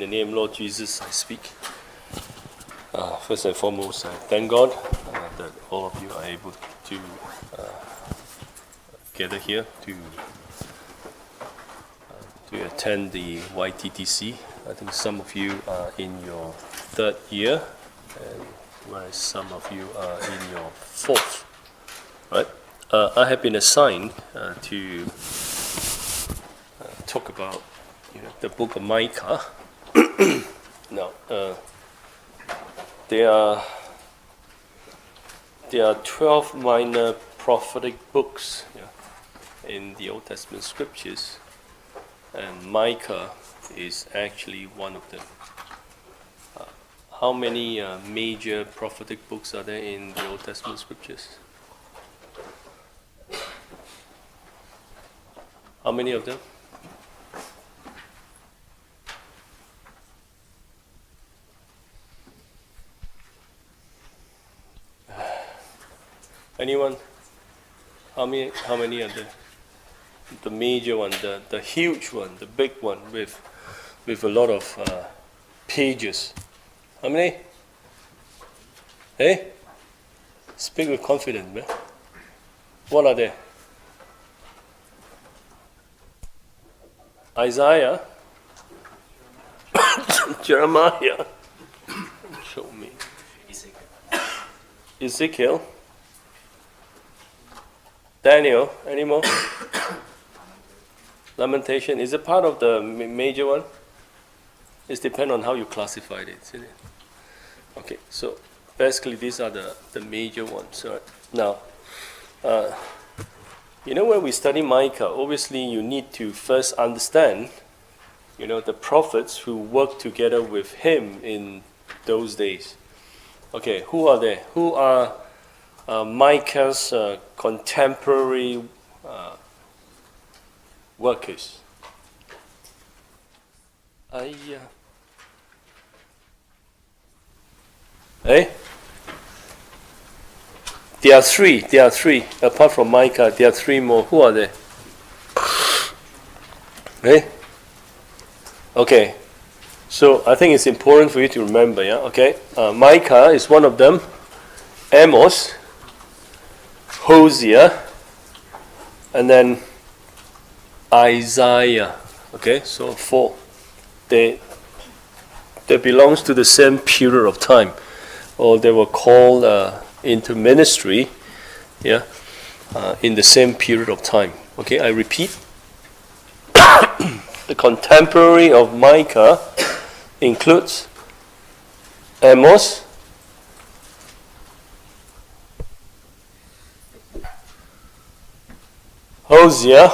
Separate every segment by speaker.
Speaker 1: the name Lord Jesus I speak. First and foremost, I thank God that all of you are able to gather here to attend the YTTC. I think some of you are in your third year, and whereas some of you are in your fourth. Right? I have been assigned to talk about the book of Micah. Now, there are 12 minor prophetic books in the Old Testament scriptures, and Micah is actually one of them. How many major prophetic books are there in the Old Testament scriptures? How many of them? Anyone? How many are there? The major one, the huge one, the big one with a lot of pages. How many? Hey? Speak with confidence, man. What are they? Isaiah, Jeremiah, show me. Ezekiel, Daniel, any more? Lamentation, is it part of the major one? It depends on how you classified it, isn't it? Okay, so basically these are the major ones. Right? Now, when we study Micah, obviously you need to first understand, the prophets who worked together with him in those days. Okay, who are they? Who are Micah's contemporary workers? There are three. Apart from Micah, there are three more. Who are they? Okay. So I think it's important for you to remember, Micah is one of them. Amos, Hosea, and then Isaiah. Okay, so four. They belongs to the same period of time, or they were called into ministry, in the same period of time. Okay, I repeat. The contemporary of Micah includes Amos, Hosea,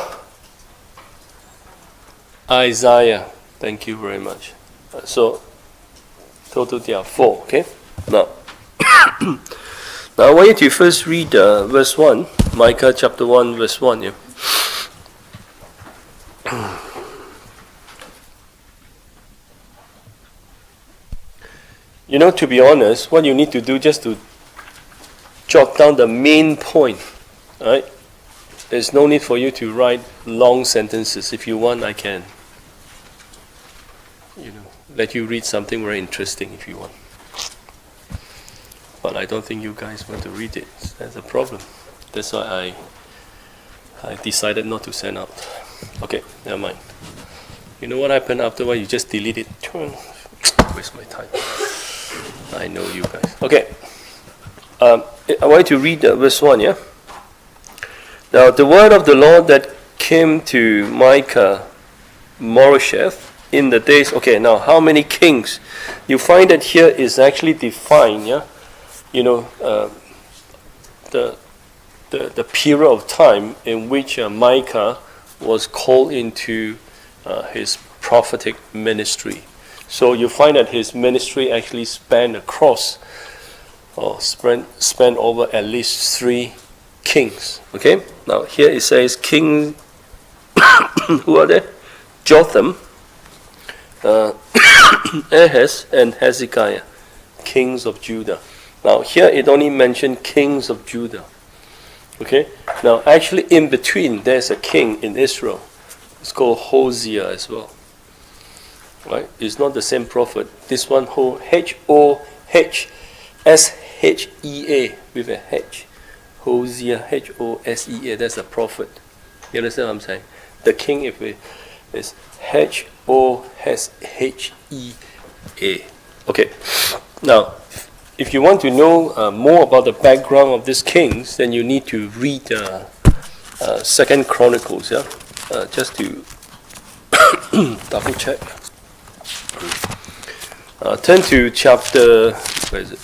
Speaker 1: Isaiah. Thank you very much. So, total there are four. Okay. Now, I want you to first read verse 1, Micah chapter 1, verse 1. Yeah. To be honest, what you need to do just to jot down the main point, right? There's no need for you to write long sentences. If you want, I can, let you read something very interesting if you want. But I don't think you guys want to read it. That's a problem. That's why I decided not to send out. Okay, never mind. You know what happened afterward? You just delete it. Waste my time. I know you guys. Okay. I want you to read verse 1, yeah? Now, the word of the Lord that came to Micah, Moresheth, in the days... Okay, now, how many kings? You find that here is actually defined, yeah? The period of time in which Micah was called into his prophetic ministry. So you find that his ministry actually spanned across, or spanned over at least 3 kings. Okay? Now here it says King, who are they? Jotham, Ahaz, and Hezekiah, kings of Judah. Now here it only mentioned kings of Judah. Okay? Now actually in between there's a king in Israel. It's called Hosea as well. right? It's not the same prophet. This one, Hoshea with a H. Hosea, Hosea, that's a prophet. You understand what I'm saying? The king, if it is Hoshea. Okay, now, if you want to know more about the background of these kings, then you need to read Second Chronicles, yeah? Just to double check. Turn to chapter, where is it?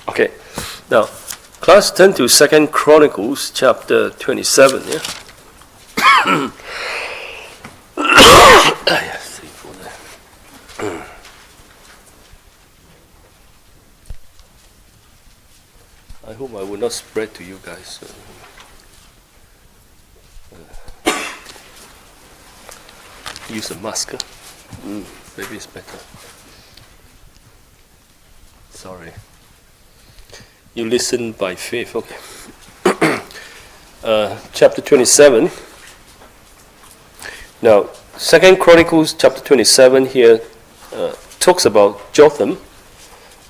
Speaker 1: Okay, now, class, turn to Second Chronicles chapter 27, yeah? I hope I will not spread to you guys. Use a mask. Maybe it's better. Sorry. You listen by faith, okay. Chapter 27. Now, Second Chronicles chapter 27 here talks about Jotham,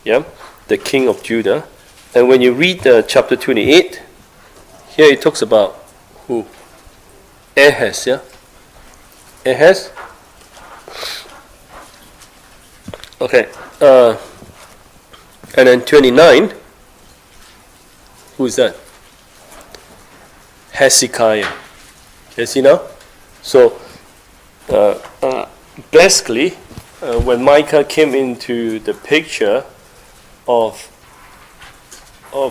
Speaker 1: yeah, the king of Judah. And when you read chapter 28, here it talks about who? Ahaz, yeah? Ahaz? Okay. And then 29, who is that? Hezekiah. You see now? So, basically, when Micah came into the picture of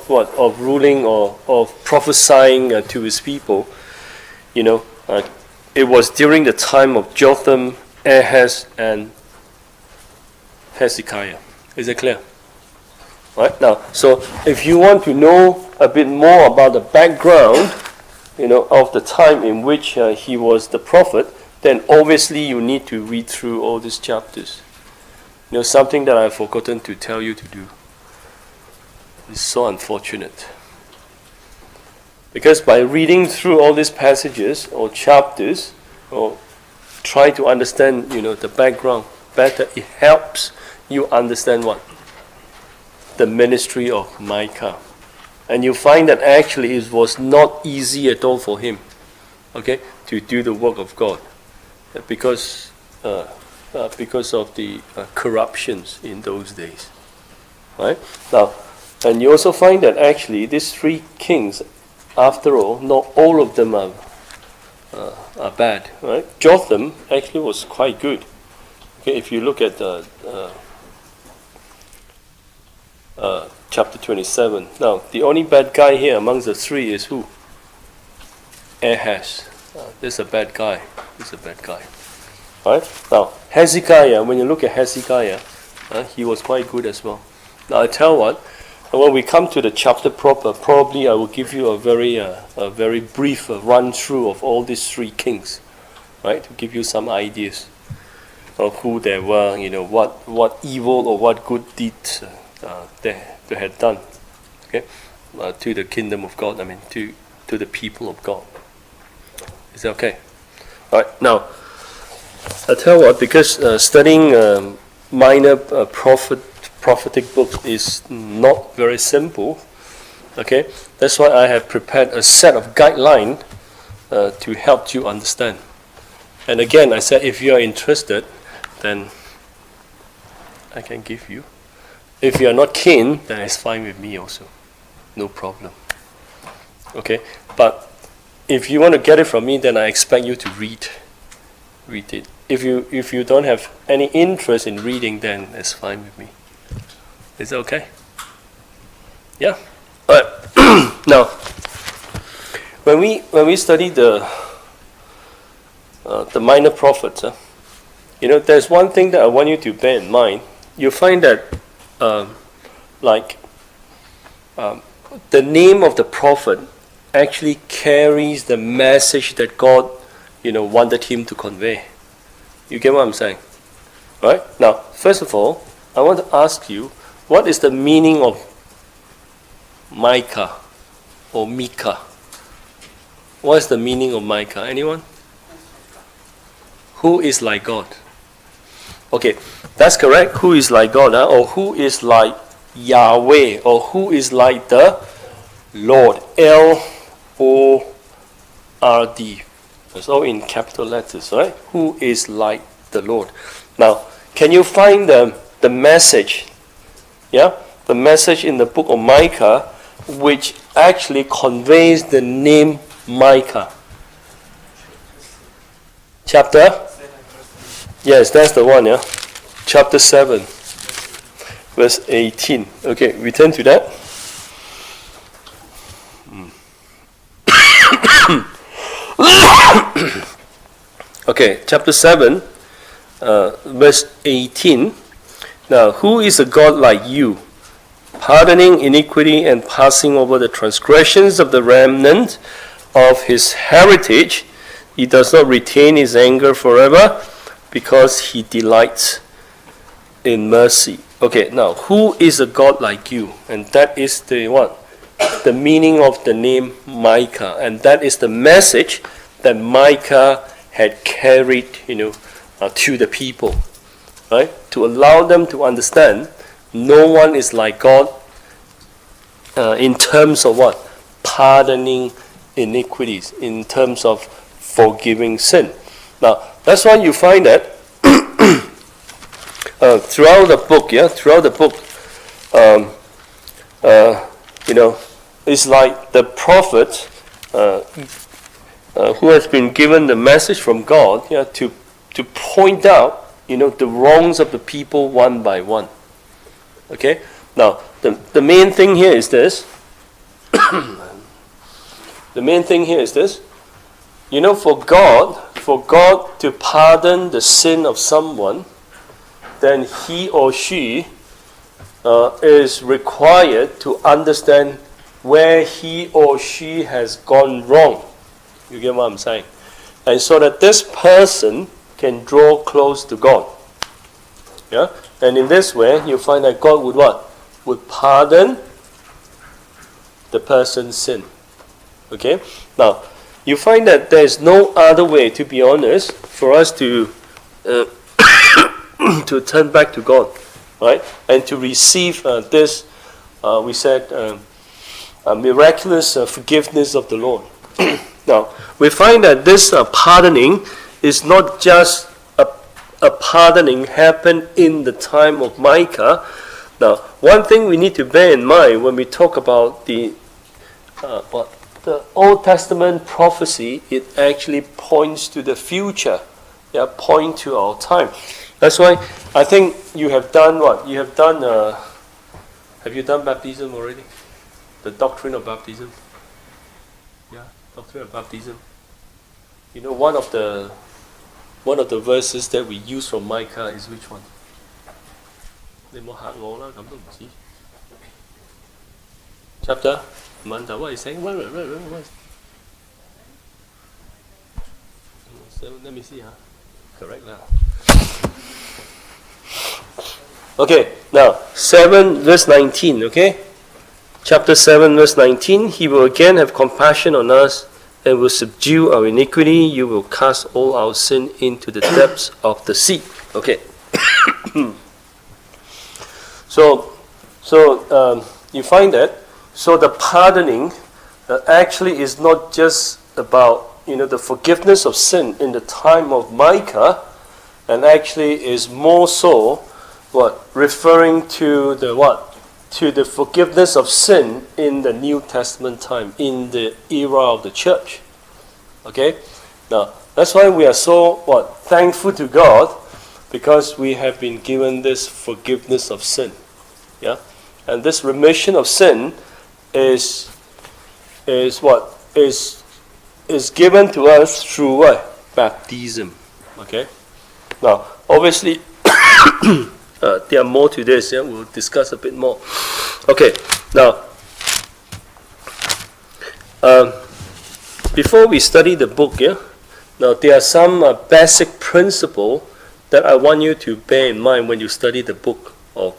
Speaker 1: what? Of ruling or of prophesying to his people, it was during the time of Jotham, Ahaz, and Hezekiah. Is it clear? Right now, so if you want to know a bit more about the background, of the time in which he was the prophet, then obviously you need to read through all these chapters. Something that I've forgotten to tell you to do. It's so unfortunate. Because by reading through all these passages or chapters, or try to understand, the background better, it helps you understand what? The ministry of Micah. And you find that actually it was not easy at all for him, okay, to do the work of God. Because of the corruptions in those days. Right? Now, and you also find that actually these three kings, after all, not all of them are bad. Right? Jotham actually was quite good. Okay, if you look at chapter 27. Now, the only bad guy here amongst the three is who? Ahaz. This is a bad guy. Right? Now, Hezekiah, when you look at Hezekiah, he was quite good as well. Now, I tell what, when we come to the chapter proper, probably I will give you a very brief run through of all these three kings, right? To give you some ideas of who they were, what evil or what good deeds they had done, okay, to the kingdom of God. To the people of God. Is that okay? All right. Now, I tell what, because studying minor prophetic books is not very simple. Okay, that's why I have prepared a set of guidelines to help you understand. And again, I said if you are interested, then I can give you. If you are not keen, then it's fine with me also. No problem. Okay? But if you want to get it from me, then I expect you to read it. If you don't have any interest in reading, then it's fine with me. Is that okay? Yeah? Alright. Now, when we study the minor prophets, there's one thing that I want you to bear in mind. You find that the name of the prophet actually carries the message that God, wanted him to convey. You get what I'm saying? Right? Now, first of all, I want to ask you, what is the meaning of Micah or Micah? What is the meaning of Micah? Anyone? Who is like God? Okay, that's correct. Who is like God? Or who is like Yahweh? Or who is like the Lord? Lord. It's all in capital letters, right? Who is like the Lord? Now, can you find the message? Yeah? The message in the book of Micah, which actually conveys the name Micah. Chapter? Yes, that's the one, yeah. Chapter 7, verse 18. Okay, we turn to that. Okay, chapter 7, verse 18. Now, who is a God like you, pardoning iniquity and passing over the transgressions of the remnant of his heritage? He does not retain his anger forever, because he delights in mercy. Okay, now, who is a God like you? And that is the what? The meaning of the name Micah. And that is the message that Micah had carried, to the people. Right? To allow them to understand no one is like God in terms of what? Pardoning iniquities, in terms of forgiving sin. Now, that's why you find that throughout the book, it's like the prophet who has been given the message from God, to point out, the wrongs of the people one by one. Okay? Now, the main thing here is this. The main thing here is this. For God to pardon the sin of someone, then he or she is required to understand where he or she has gone wrong. You get what I'm saying? And so that this person can draw close to God. Yeah? And in this way, you find that God would what? Would pardon the person's sin. Okay? Now, you find that there is no other way, to be honest, for us to to turn back to God, right? And to receive this, we said, miraculous forgiveness of the Lord. Now, we find that this pardoning is not just a pardoning happened in the time of Micah. Now, one thing we need to bear in mind when we talk about the Old Testament prophecy, it actually points to the future. Yeah, point to our time. That's why I think you have done what? You have done, have you done baptism already? The doctrine of baptism? Yeah, doctrine of baptism. One of the verses that we use from Micah is which one? 你冇嚇我啦，咁都唔知。Chapter? Manda, what is saying? What? So, let me see. Correct now. Okay, now 7 verse 19. Okay, chapter 7 verse 19. He will again have compassion on us and will subdue our iniquity. You will cast all our sin into the depths of the sea. Okay. So you find that. So the pardoning actually is not just about the forgiveness of sin in the time of Micah, and actually is more so referring to the forgiveness of sin in the New Testament time, in the era of the church. Okay, now that's why we are so thankful to God, because we have been given this forgiveness of sin. Yeah, and this remission of sin is given to us through what? Baptism. Okay. Now, obviously, there are more to this. Yeah, we'll discuss a bit more. Okay. Now, before we study the book, now there are some basic principles that I want you to bear in mind when you study the book or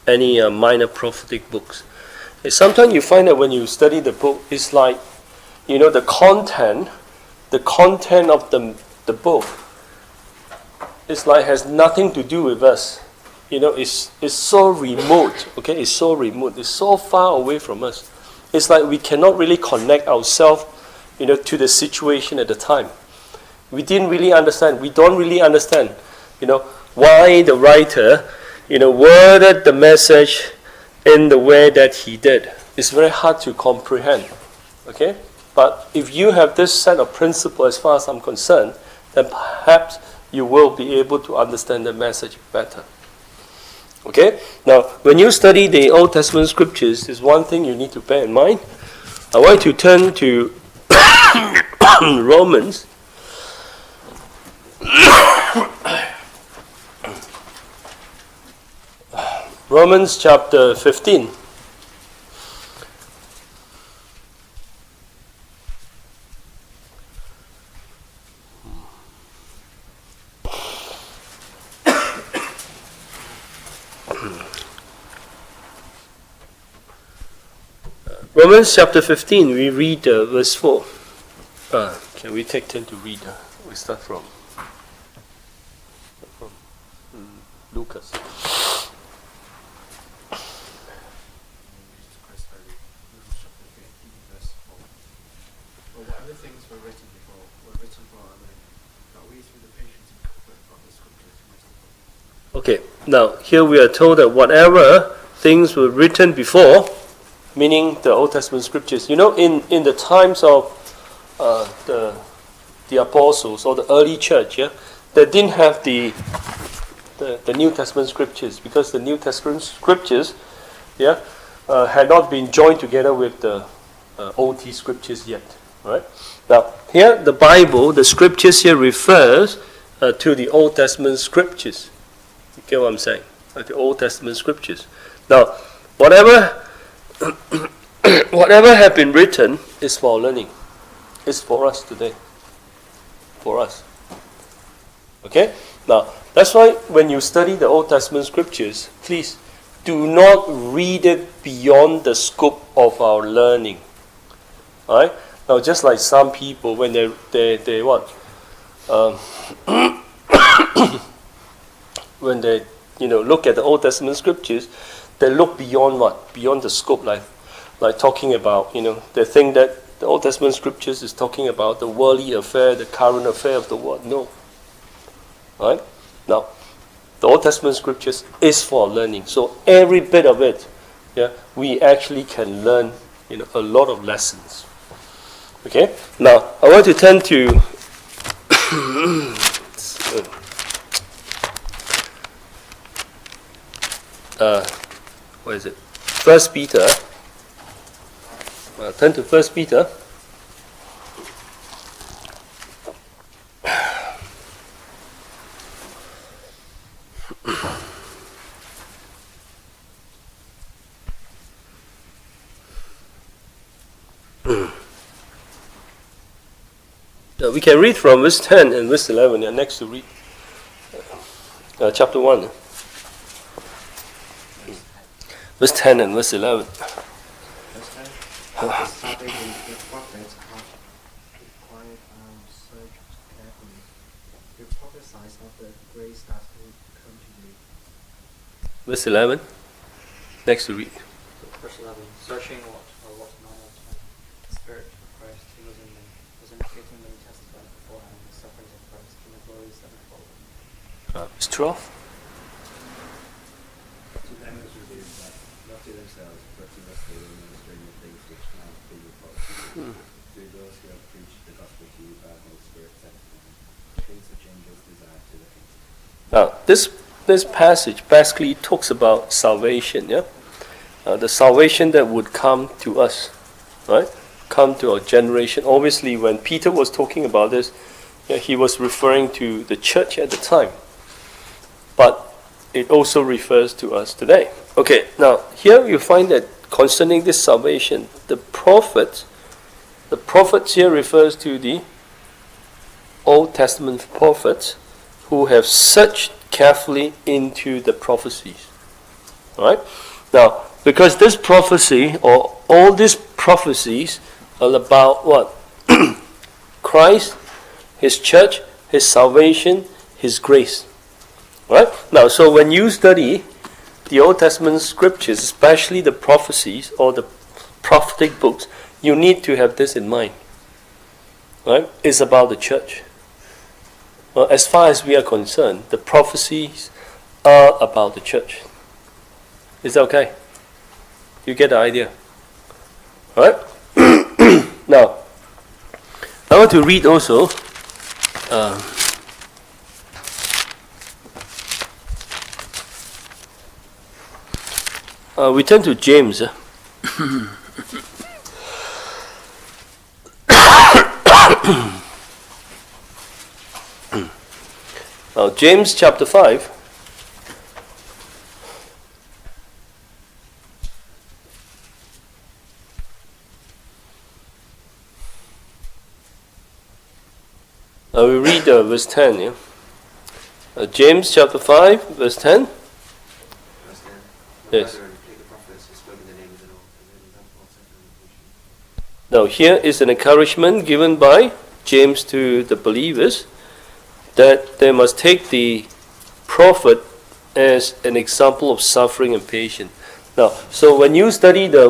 Speaker 1: any minor prophetic books. Sometimes you find that when you study the book, it's like, the content of the book it's like has nothing to do with us. It's so remote, okay? It's so remote. It's so far away from us. It's like we cannot really connect ourselves, to the situation at the time. We didn't really understand. We don't really understand, why the writer, worded the message in the way that he did. It's very hard to comprehend, okay? But if you have this set of principles, as far as I'm concerned, then perhaps you will be able to understand the message better. Okay? Now, when you study the Old Testament scriptures, there's one thing you need to bear in mind. I want to turn to Romans. Romans chapter 15. Romans chapter 15, we read verse 4. Can we take turn to read? We start from Lucas.
Speaker 2: Whatever things were written before were written for our learning, that we through the patience and comfort of the scriptures might have.
Speaker 1: Okay, now here we are told that whatever things were written before, meaning the Old Testament scriptures. In the times of the apostles or the early church, they didn't have the New Testament scriptures, because the New Testament scriptures, had not been joined together with the OT scriptures yet. Right? Now, here the Bible, the scriptures here refers to the Old Testament scriptures. You get what I'm saying? The Old Testament scriptures. Now, whatever had been written is for learning. It's for us today. For us. Okay? Now, that's why when you study the Old Testament scriptures, please do not read it beyond the scope of our learning. Alright? Now, just like some people, when they what? When they, look at the Old Testament scriptures, they look beyond what? Beyond the scope, like talking about, they think that the Old Testament scriptures is talking about the worldly affair, the current affair of the world. No. Right? Now, the Old Testament scriptures is for learning. So every bit of it, we actually can learn, a lot of lessons. Okay? Now, I want to turn to what is it? 1 Peter. Turn to 1 Peter. We can read from verse 10 and verse 11. You're next to read chapter 1. Verse 10 and verse 11.
Speaker 2: Verse 10. Starting with the prophets have inquired and searched carefully. You prophesied of the grace that will come to you.
Speaker 1: Verse 11. Next to read.
Speaker 3: Verse 11. Searching what manner of time the Spirit of Christ who was in them, was indicating them testified beforehand the sufferings of Christ and the glories that would follow.
Speaker 1: Verse 12.
Speaker 4: To them it was revealed that, not to themselves, but to us they were ministering the things which now be reported. To those who have preached the gospel to you by the Holy Spirit sent from heaven, things which angels desire to look into.
Speaker 1: Now, this passage basically talks about salvation, the salvation that would come to us, right? Come to our generation. Obviously, when Peter was talking about this, he was referring to the church at the time. But it also refers to us today. Okay, now here you find that concerning this salvation, the prophets here refers to the Old Testament prophets who have searched carefully into the prophecies. Alright? Now, because this prophecy, or all these prophecies, are about what? Christ, His church, His salvation, His grace. Right? Now, so when you study the Old Testament scriptures, especially the prophecies or the prophetic books, you need to have this in mind. Right? It's about the church. Well, as far as we are concerned, the prophecies are about the church. Is that okay? You get the idea? Alright? Now, I want to read also we turn to James. Now, James chapter 5. We read verse 10. Yeah? James chapter 5, verse 10.
Speaker 4: Verse 10.
Speaker 1: Yes.
Speaker 4: Brethren, take the prophets who spoke in the name of the Lord, and then that was sent.
Speaker 1: Now, here is an encouragement given by James to the believers that they must take the prophet as an example of suffering and patience. Now, so when you study the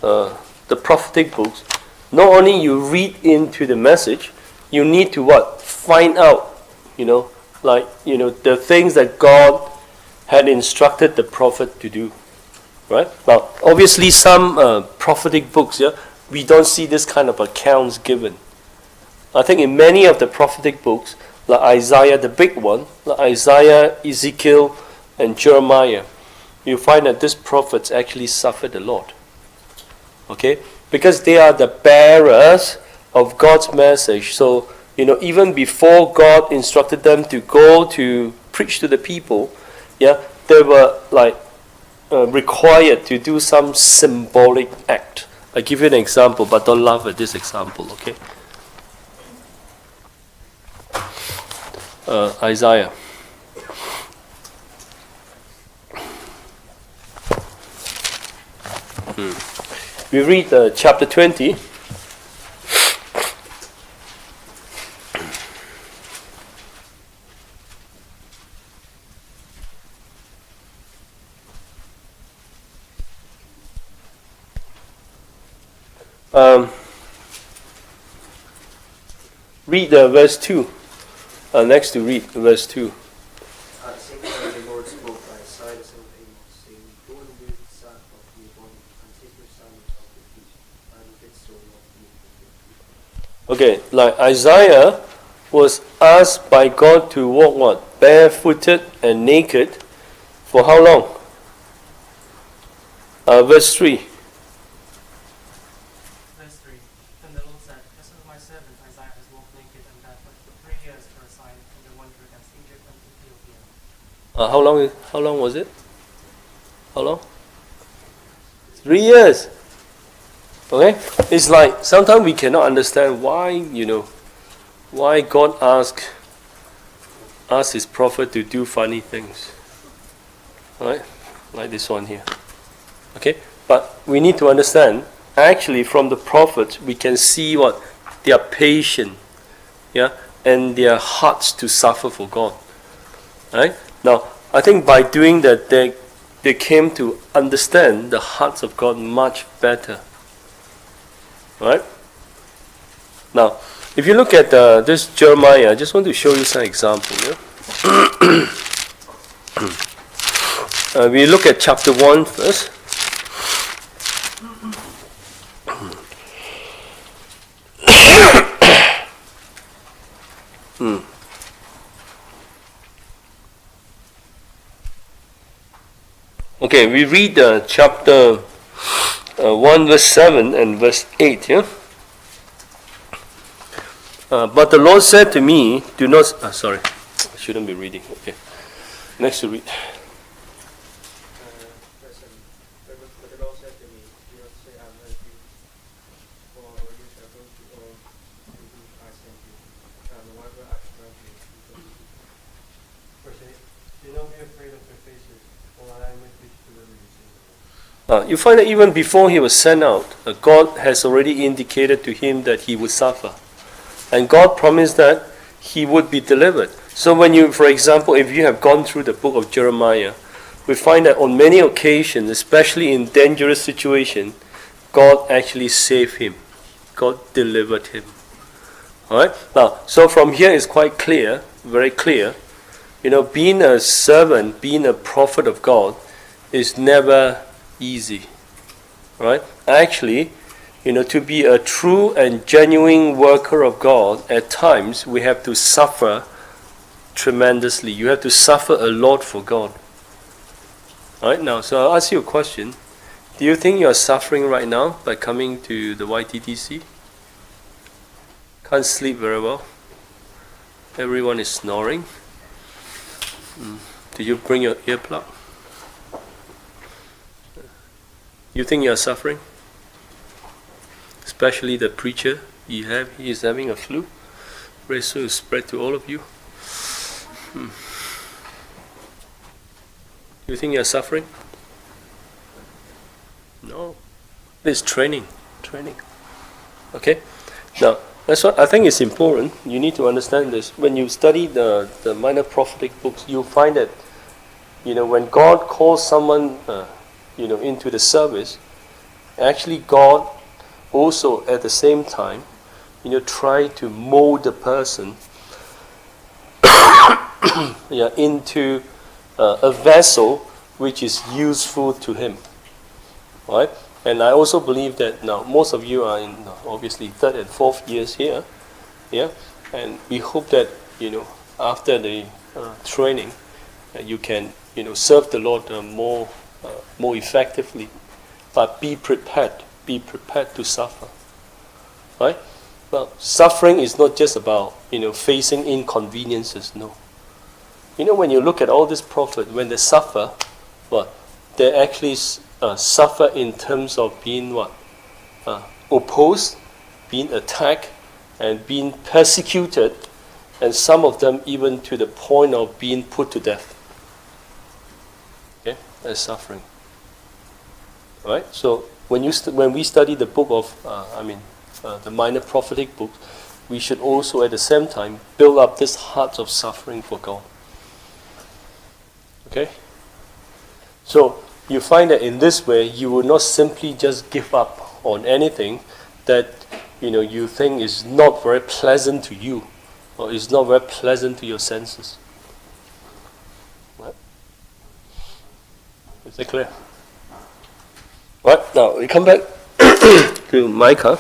Speaker 1: the prophetic books, not only you read into the message, you need to find out, the things that God had instructed the prophet to do. Right? Now, obviously, some prophetic books, we don't see this kind of accounts given. I think in many of the prophetic books, like Isaiah, the big one, like Isaiah, Ezekiel, and Jeremiah, you find that these prophets actually suffered a lot. Okay? Because they are the bearers of God's message. So, even before God instructed them to go to preach to the people, they were required to do some symbolic act. I give you an example, but don't laugh at this example, okay? Isaiah. We read chapter 20. Read verse 2. Next to read verse 2.
Speaker 2: Similarly, the Lord spoke by Isaiah the son of Amos, saying, Go and weep the son of the newborn, and take your son out of the feet, and get so of you.
Speaker 1: Okay, like Isaiah was asked by God to walk barefooted and naked for how long? Verse 3.
Speaker 5: Verse 3. Then the Lord said, This is my servant Isaiah has walked naked and barefoot for 3 years for a sign from the wonder against Egypt and Ethiopia.
Speaker 1: How long was it? How long? 3 years. Okay? It's like sometimes we cannot understand why God asked his prophet to do funny things. Right? Like this one here. Okay? But we need to understand, actually from the prophets we can see their patience, and their hearts to suffer for God. Right? Now, I think by doing that they came to understand the hearts of God much better. Right? Now, if you look at this Jeremiah, I just want to show you some example. We look at chapter 1 first. Okay, we read chapter 1 verse 7 and verse 8. But the Lord said to me, do not... sorry, I shouldn't be reading. Okay, next to read.
Speaker 2: Verse 7. But the Lord said to me, Do not say, I have heard you, for you shall go to all to whom I sent you, and whatever I command you, you shall do.
Speaker 6: Verse 8. Do not be afraid of their faces, for I am with you to deliver you.
Speaker 1: You find that even before he was sent out, God has already indicated to him that he would suffer. And God promised that he would be delivered. So when you, for example, if you have gone through the book of Jeremiah, we find that on many occasions, especially in dangerous situations, God actually saved him. God delivered him. Alright? Now, so from here it's quite clear, very clear, being a servant, being a prophet of God is never easy. Right? Actually, to be a true and genuine worker of God, at times we have to suffer tremendously. You have to suffer a lot for God. Alright, now, so I'll ask you a question. Do you think you are suffering right now by coming to the YTTC? Can't sleep very well. Everyone is snoring. Do you bring your earplug? You think you are suffering? Especially the preacher he is having a flu. Very soon spread to all of you. You think you are suffering? No. It's training. Okay? Now, that's what I think is important. You need to understand this. When you study the minor prophetic books, you'll find that, when God calls someone, into the service, actually God also at the same time, try to mold the person into a vessel which is useful to him. Right? And I also believe that now most of you are in obviously 3rd and 4th years here, and we hope that after the training you can serve the Lord more effectively, but be prepared to suffer. Right? Well, suffering is not just about facing inconveniences. No. When you look at all these prophets, when they suffer, they actually suffer in terms of being opposed, being attacked, and being persecuted, and some of them even to the point of being put to death. Okay, that's suffering. Right. So when we study the book of, the minor prophetic books, we should also at the same time build up this heart of suffering for God. Okay. So you find that in this way, you will not simply just give up on anything that you think is not very pleasant to you, or is not very pleasant to your senses. Right? Is that clear? Right, now we come back to Micah.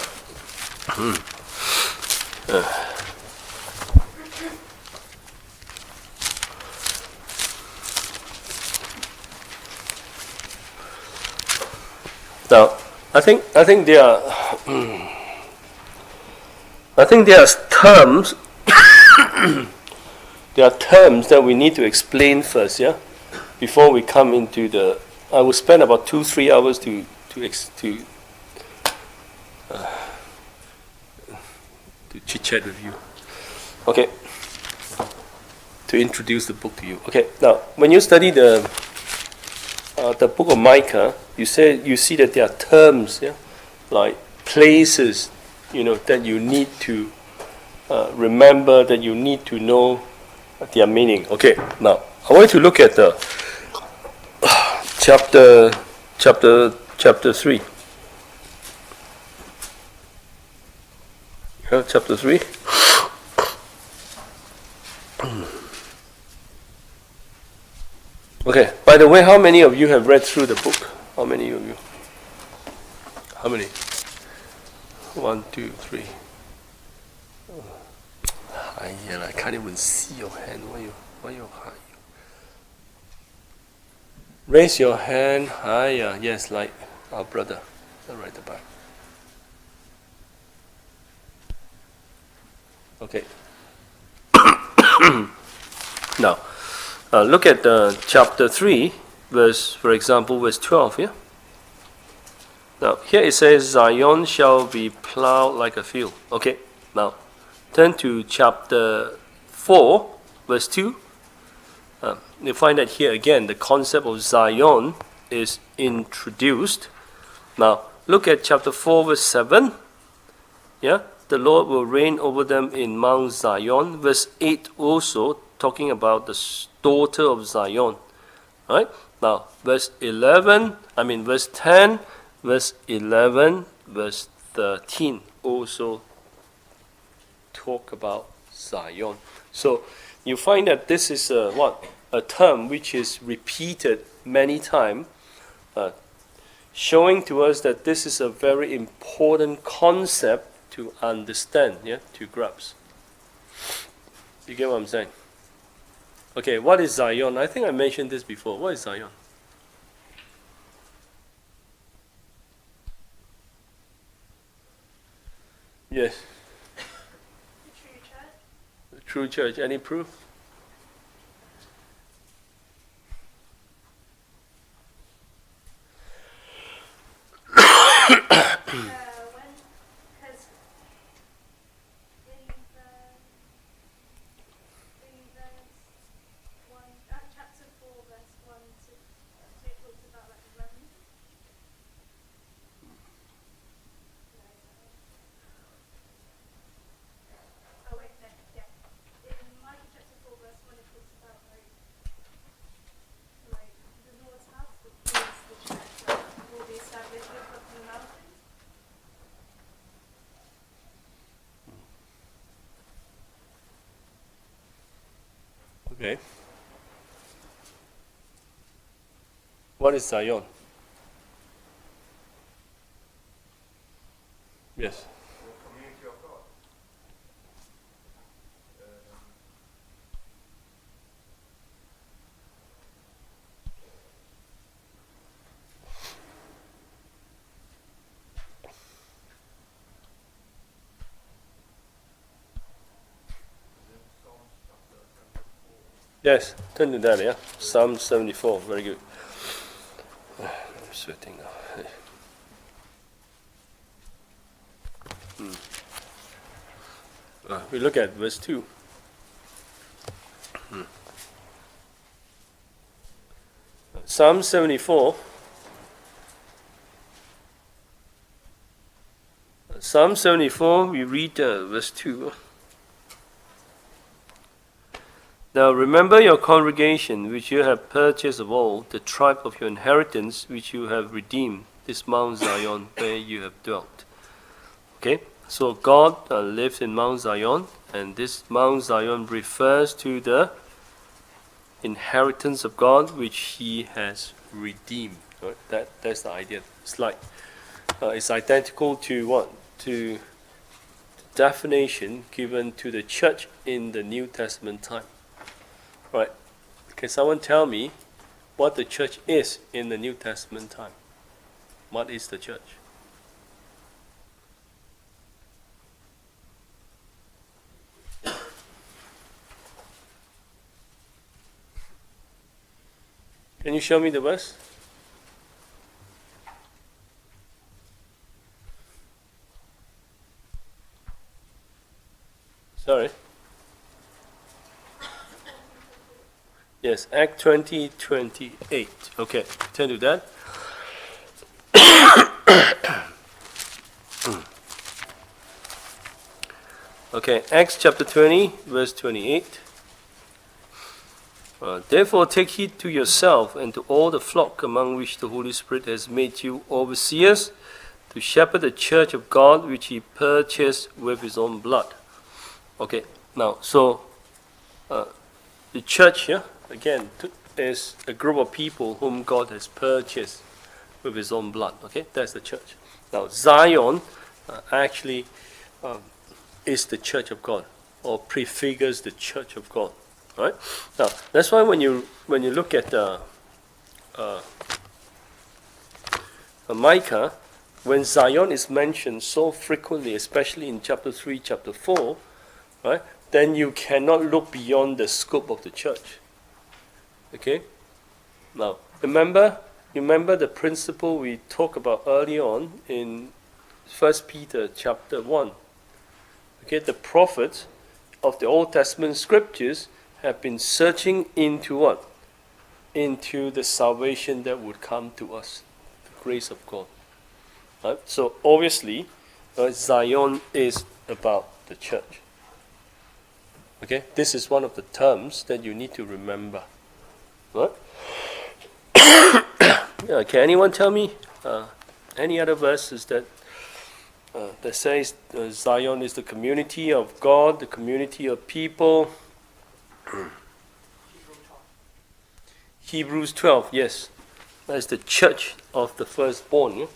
Speaker 1: Now, I think there are terms. There are terms that we need to explain first, before we come into the. I will spend about 2-3 hours to chit chat with you. Okay. To introduce the book to you. Okay. Now, when you study the book of Micah, you see that there are terms, like places, that you need to remember, that you need to know their meaning. Okay. Now, I want you to look at the chapter 3. Chapter 3. Okay, by the way, how many of you have read through the book? How many of you? How many? 1, 2, 3. I can't even see your hand. Why you hide? Raise your hand higher. Yes, like our brother. Right at the back. Okay. Now, look at chapter 3, for example, verse 12, yeah? Now, here it says, Zion shall be plowed like a field. Okay, now, turn to chapter 4, verse 2. You find that here again, the concept of Zion is introduced. Now, look at chapter 4, verse 7. Yeah? the Lord will reign over them in Mount Zion. Verse 8 also talking about the daughter of Zion. Right? Now, verse 10, verse 11, verse 13 also talk about Zion. So you find that this is a term which is repeated many times, showing to us that this is a very important concept to understand, to grasp. You get what I'm saying? Okay, what is Zion? I think I mentioned this before. What is Zion? Yes. The true church. Any proof? Okay. What is Zion? Yes.
Speaker 6: The community of God.
Speaker 1: Yes, turn to that, yeah. Psalm 74, very good. I'm sweating now. We look at verse 2. Psalm 74. Psalm 74, we read verse 2. Now remember your congregation, which you have purchased of all, the tribe of your inheritance, which you have redeemed, this Mount Zion, where you have dwelt. Okay, so God lives in Mount Zion, and this Mount Zion refers to the inheritance of God, which He has redeemed. Right? That's the idea. It's like it's identical to what? To the definition given to the church in the New Testament time. Right? Can someone tell me what the church is in the New Testament time? What is the church? Can you show me the verse? Sorry. Yes, Act 20:28. Okay, turn to that. Okay, Acts chapter 20, verse 28. Therefore take heed to yourself and to all the flock among which the Holy Spirit has made you overseers, to shepherd the church of God which He purchased with His own blood. Okay, now, so the church here, again, is a group of people whom God has purchased with His own blood. Okay, that's the church. Now, Zion actually is the church of God, or prefigures the church of God. Right? Now, that's why when you look at Micah, when Zion is mentioned so frequently, especially in chapter 3, chapter 4, right? Then you cannot look beyond the scope of the church. Okay? Now, remember the principle we talked about earlier on in 1 Peter chapter 1. Okay, the prophets of the Old Testament scriptures have been searching into what? Into the salvation that would come to us, the grace of God. Right? So obviously, Zion is about the church. Okay, this is one of the terms that you need to remember. What? Yeah, can anyone tell me any other verses that says Zion is the community of God, the community of people? Hebrews 12, yes. That is the church of the firstborn. Yeah?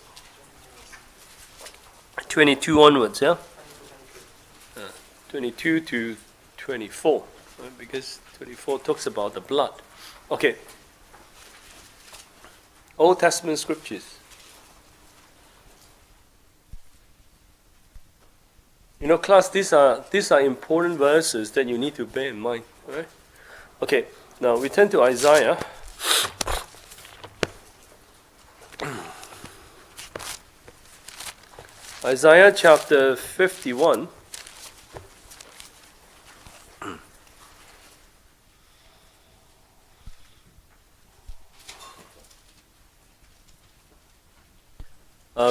Speaker 1: 22 onwards, yeah? 22 to 24, right? Because 24 talks about the blood. Okay. Old Testament scriptures. You know, class, these are important verses that you need to bear in mind. Right? Okay, now we turn to Isaiah. Isaiah chapter 51.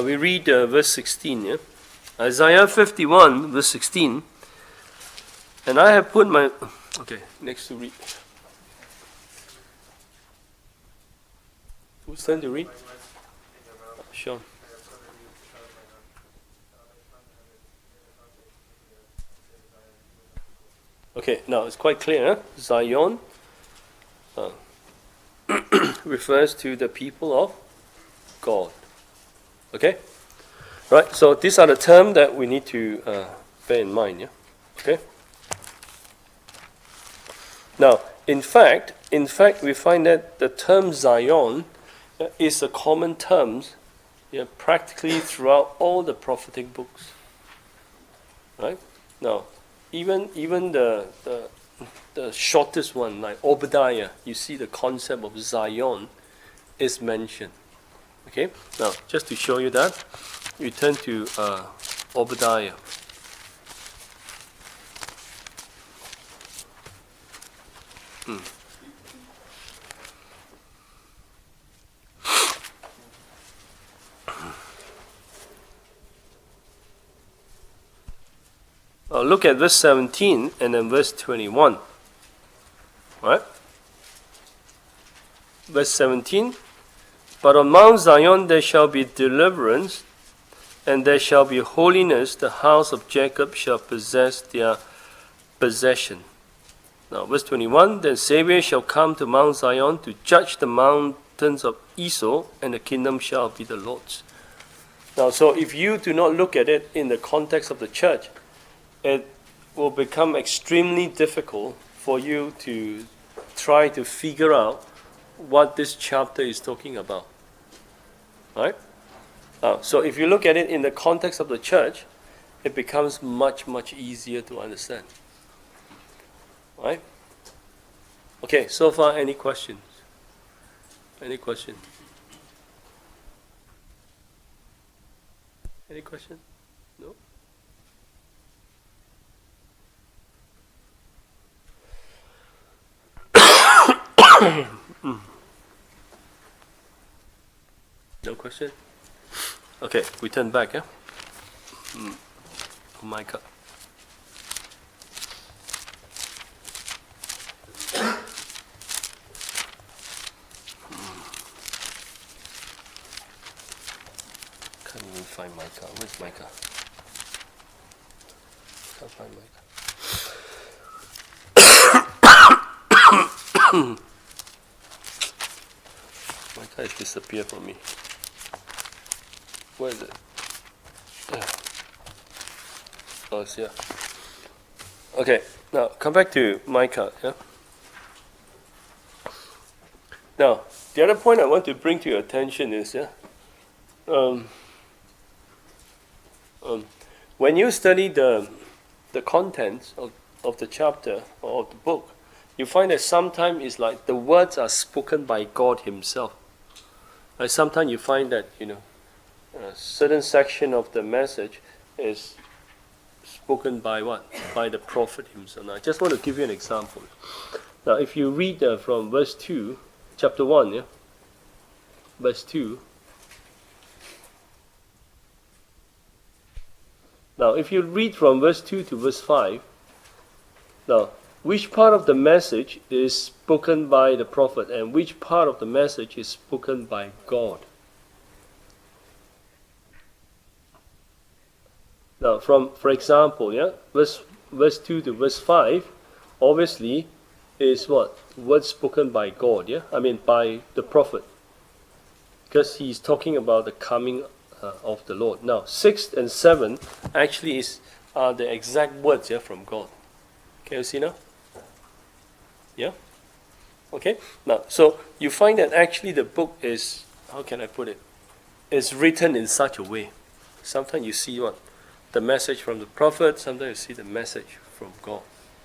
Speaker 1: We read verse 16, yeah? Isaiah 51, verse 16. And I have put my... Okay, next to read. Who's turn to read? Sean. Okay, now it's quite clear. Huh? Zion refers to the people of God. Okay? Right, so these are the terms that we need to bear in mind. Yeah? Okay? Now, in fact, we find that the term Zion is a common term practically throughout all the prophetic books. Right? Now, even the shortest one, like Obadiah, you see the concept of Zion is mentioned. Okay? Now, just to show you that, we turn to Obadiah. Look at verse 17 and then verse 21. Right? Verse 17. But on Mount Zion there shall be deliverance, and there shall be holiness. The house of Jacob shall possess their possession. Now, verse 21. Then Savior shall come to Mount Zion to judge the mountains of Esau, and the kingdom shall be the Lord's. Now, so if you do not look at it in the context of the church, it will become extremely difficult for you to try to figure out what this chapter is talking about. Right? So if you look at it in the context of the church, it becomes much, much easier to understand. Right? Okay, so far any questions? Any questions? Any questions? No? No question? Okay, we turn back, yeah? Micah. Can't even find Micah. Where's Micah? Can't find Micah. Micah has disappeared from me. Where is it? Yeah. Oh, it's here. Okay, now come back to Micah. Yeah. Now, the other point I want to bring to your attention is, when you study the contents of the chapter or of the book, you find that sometimes it's like the words are spoken by God Himself. Like sometimes you find that a certain section of the message is spoken by what? By the prophet himself. Now, I just want to give you an example. Now, if you read from verse 2, chapter 1, yeah? Verse 2. Now, if you read from verse 2 to verse 5, now, which part of the message is spoken by the prophet and which part of the message is spoken by God? Now, for example, verse 2 to verse 5, obviously, is what? Words spoken by God, by the prophet. Because he's talking about the coming of the Lord. Now, 6 and 7 actually are the exact words from God. Can you see now? Yeah? Okay? Now, so you find that actually the book is, how can I put it? It's written in such a way. Sometimes you see what? The message from the prophet, sometimes you see the message from God.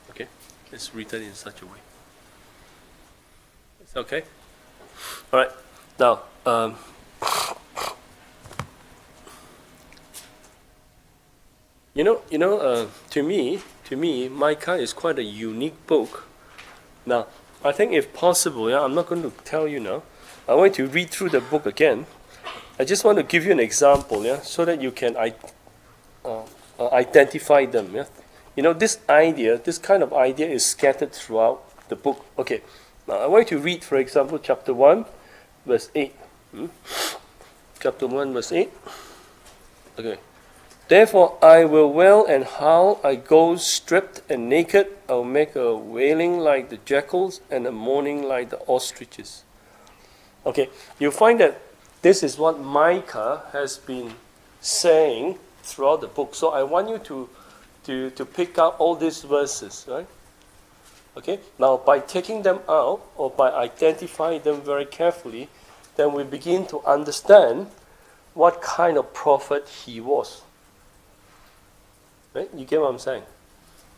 Speaker 1: Okay? It's written in such a way. It's okay? Alright. Now, to me, Micah is quite a unique book. Now, I think if possible, I'm not going to tell you now. I want to read through the book again. I just want to give you an example, so that you can identify them. This kind of idea is scattered throughout the book. Okay, now I want you to read, for example, chapter 1, verse 8. Chapter 1, verse 8. Okay. Therefore I will wail and howl, I go stripped and naked, I will make a wailing like the jackals and a mourning like the ostriches. Okay, you find that this is what Micah has been saying throughout the book. So I want you to pick out all these verses, right? Okay, now by taking them out or by identifying them very carefully, then we begin to understand what kind of prophet he was. Right? You get what I'm saying?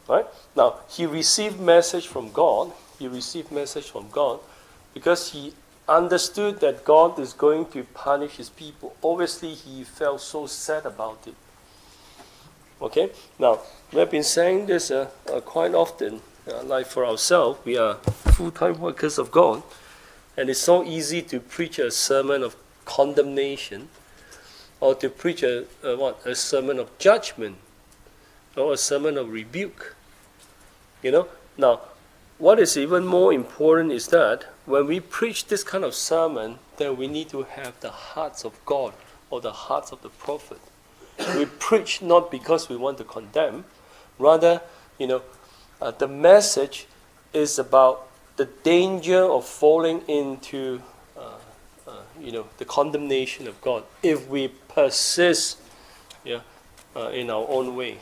Speaker 1: Right? Now, he received message from God. He received message from God because he understood that God is going to punish his people. Obviously, he felt so sad about it. Okay? Now, we have been saying this quite often. Like for ourselves, we are full-time workers of God. And it's so easy to preach a sermon of condemnation or to preach a sermon of judgment or a sermon of rebuke. Now, what is even more important is that when we preach this kind of sermon, then we need to have the hearts of God or the hearts of the prophet. We preach not because we want to condemn, rather, the message is about the danger of falling into, the condemnation of God if we persist, in our own way.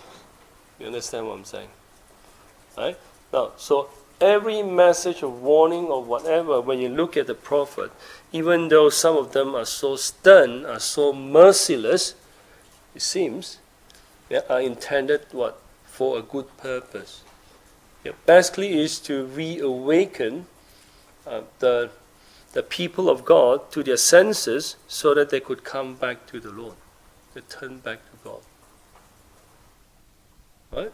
Speaker 1: You understand what I'm saying? Right? Now, so every message of warning or whatever, when you look at the prophet, even though some of them are so stern, are so merciless, it seems, are intended for a good purpose. Basically is to reawaken the people of God to their senses so that they could come back to the Lord. They turn back to God. Right?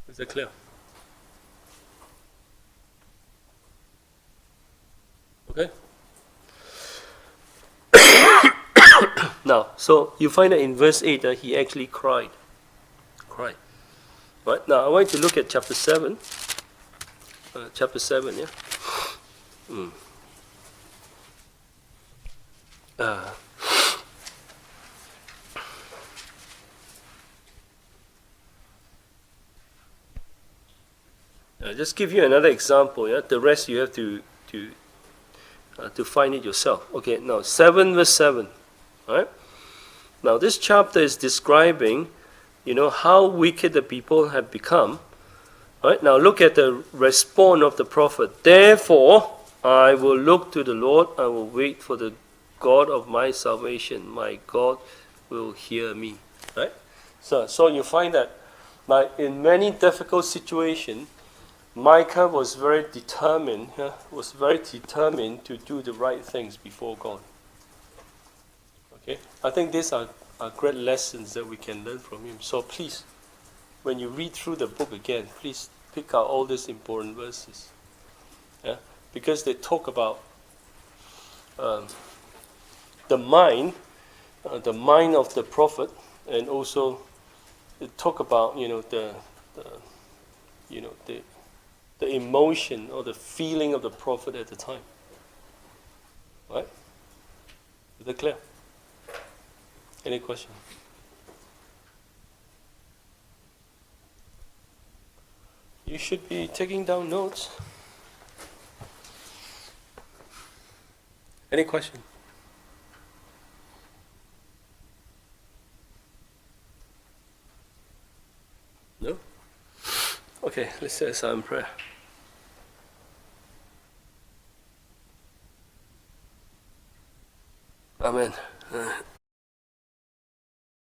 Speaker 1: Is that clear? Okay? Now, so you find that in verse 8 that he actually cried. Right? Now, I want you to look at chapter 7. Chapter 7, yeah? Just give you another example. Yeah, the rest you have to find it yourself. Okay, now 7 verse 7. Right? Now this chapter is describing, how wicked the people have become. Right? Now look at the response of the prophet. Therefore, I will look to the Lord. I will wait for the God of my salvation. My God will hear me. Right? So you find that, in many difficult situations, Micah was very determined to do the right things before God. Okay, I think these are great lessons that we can learn from him. So please, when you read through the book again, please pick out all these important verses. Yeah, because they talk about the mind the mind of the prophet, and also it talk about the you know the emotion or the feeling of the prophet at the time. Right? Is that clear? Any question? You should be taking down notes. Any question? No? Okay, let's say a silent prayer.